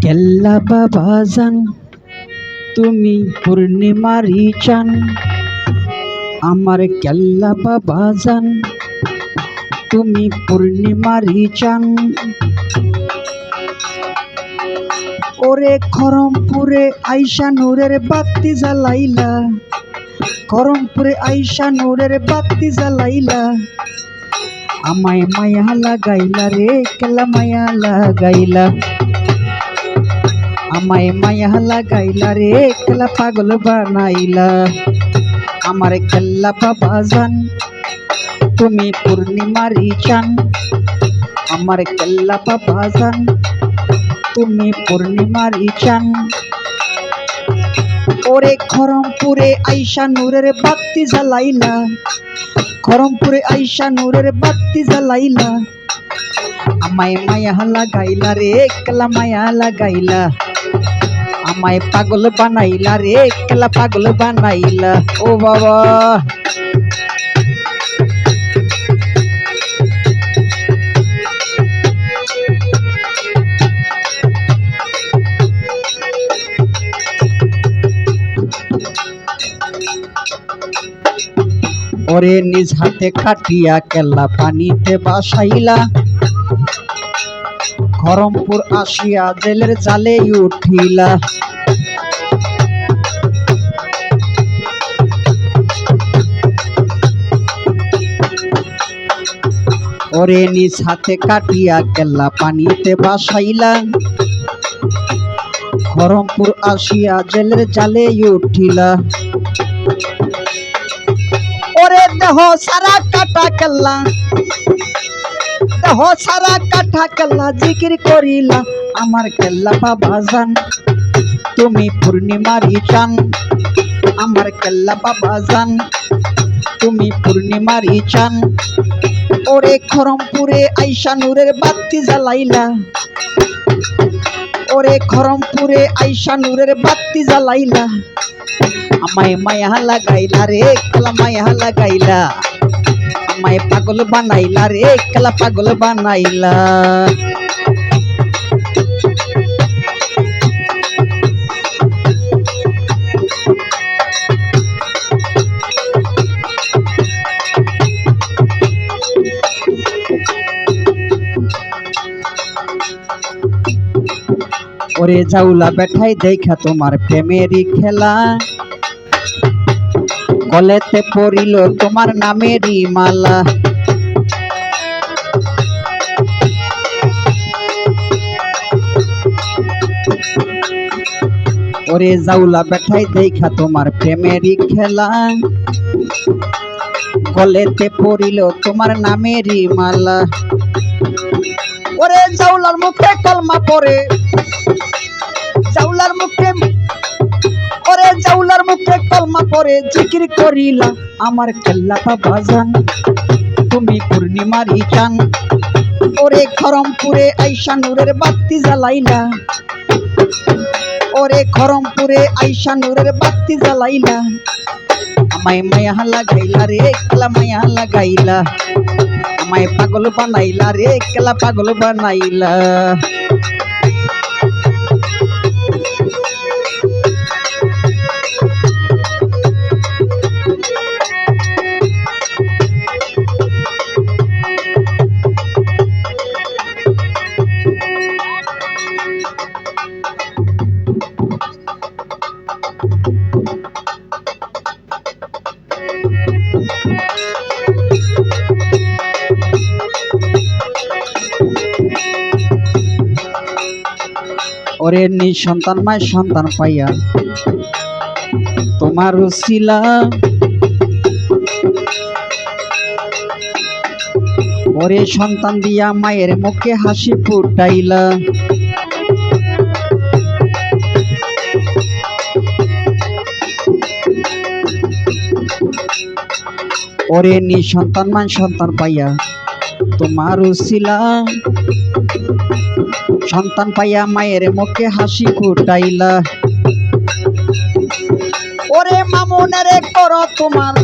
কেল্লা বাবা জান তুমি পূর্ণিমারি চান, আমার কেল্লা বাবা জান তুমি পূর্ণিমারি চান। ওরে খরমপুরে আইসা নূরের বাতি জ্বালাইলা, খরমপুরে আইসা নূরের বাতি জ্বালাইলা, আমায় মায়া লাগাইলা রে কেল্লা মায়া লাগাইলা, আমায় মায়া লাগাইলা রে কেল্লা পাগল বানাইলা। আমার কেল্লা বাবা জান তুমি পূর্ণিমারি চান, আমার কেল্লা বাবা জান তুমি পূর্ণিমারি চান। ওরে খরমপুরে আইসা নূরের বাতি জ্বালাইলা, খরমপুরে আইসা নূরের বাতি জ্বালাইলা, আমায় মায়া লাগাইলা রে কেল্লা মায়া লাগাইলা, আমায় পাগল বানাইলা রে কেল্লা পাগল বানাইলা। ও বাবা ওরে নিজ হাতে কাটিয়া কেল্লা পানিতে বাসাইলা, খরমপুর আসিয়া জেলের জালে উঠিলা। ওরে নিজ হাতে কাটিয়া কেল্লা পানিতে বাসাইলা, খরমপুর আসিয়া জেলের জালে উঠিলা। ওরে দেহ সারা কাটা কেল্লা, দেহ সারা কাটা কেল্লা জিকির করিলা, আমার কেল্লা বাবা জান তুমি পূর্ণিমারি চান, আমার কেল্লা বাবা জান তুমি পূর্ণিমারি চান। ওরে খরমপুরে আইসা নূরের বাতি জ্বালাইলা, ওরে খরমপুরে আইসা নূরের বাতি জ্বালাইলা, আমায় মায়া লাগাইলা রে কেল্লা মায়া লাগাইলা, আমায় পাগল বানাইলা রে কেল্লা পাগল বানাইলা। ওরে জাউলা বেঠাই দেখা তোমার প্রেমেরই খেলা, গলেতে পড়িল তোমার নামেরই মালা। ওরে জাউলা বেঠাই দেখা তোমার প্রেমেরই খেলা, গলেতে পড়িল তোমার নামেরই মালা। ওরে জাউলার মুখে কলমা পড়ে, জাউলার মুখে, ওরে জাউলার মুখে কলমা পড়ে জিকির করিলা, আমার কেল্লা বাবা জান তুমি পূর্ণিমারি চান। ওরে খরমপুরে আইসা নূরের বাতি জ্বালাইলা, ওরে খরমপুরে আইসা নূরের বাতি জ্বালাইলা, আমায় মায়া লাগাইলা রে কেল্লা মায়া লাগাইলা, আমায় পাগল বানাইলা রে কেল্লা পাগল বানাইলা। ওরে নিঃসন্তান মায় সন্তান পাইয়া তোমার উসিলা, ওরে সন্তান দিয়া মায়ের মুখে হাসি ফুটাইলা। ওরে নিঃসন্তান মায় সন্তান পাইয়া তোমার উসিলা, সন্তান পাইয়া মায়ের মুখে হাসি ফুটাইলা। ওরে মামুনের করো তোমার,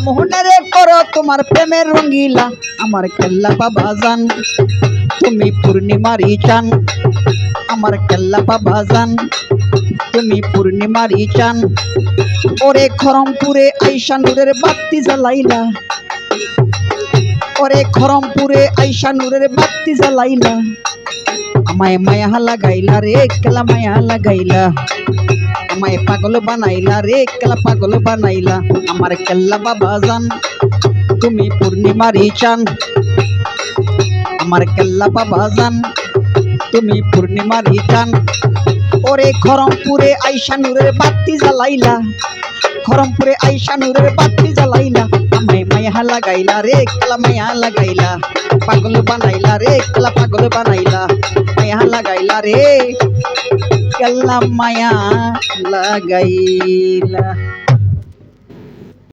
মোহনে রে করো তোমার প্রেমের রঙ্গিলা আমার কেল্লা বাবা জান তুমি পূর্ণিমারি চান আমার কেল্লা বাবা জান তুমি পূর্ণিমারি চান ওরে খরমপুরে আইসা নূরের বাতি জ্বালাইলা ওরে খরমপুরে আইসা নূরের বাতি জ্বালাইলা আমায় মায়া লাগাইলা রে কেলা মায়া লাগাইলা আমায় পাগল বানাইলা রে কেলা পাগল বানাইলা আমার কেল্লা বাবা জান তুমি পূর্ণিমারি চান আমার কেল্লা বাবা জান তুমি পূর্ণিমারি চান ওরে খরমপুরে আইসা নূরের বাতি জ্বালাইলা খরমপুরে আইসা নূরের বাতি জ্বালাইলা আমায় মায়া লাগাইলা রে কেলা মায়া লাগাইলা পাগল বানাইলা রে কেলা পাগল বানাইলা মায়া লাগাইলা রে কেলা মায়া লাগাইলা।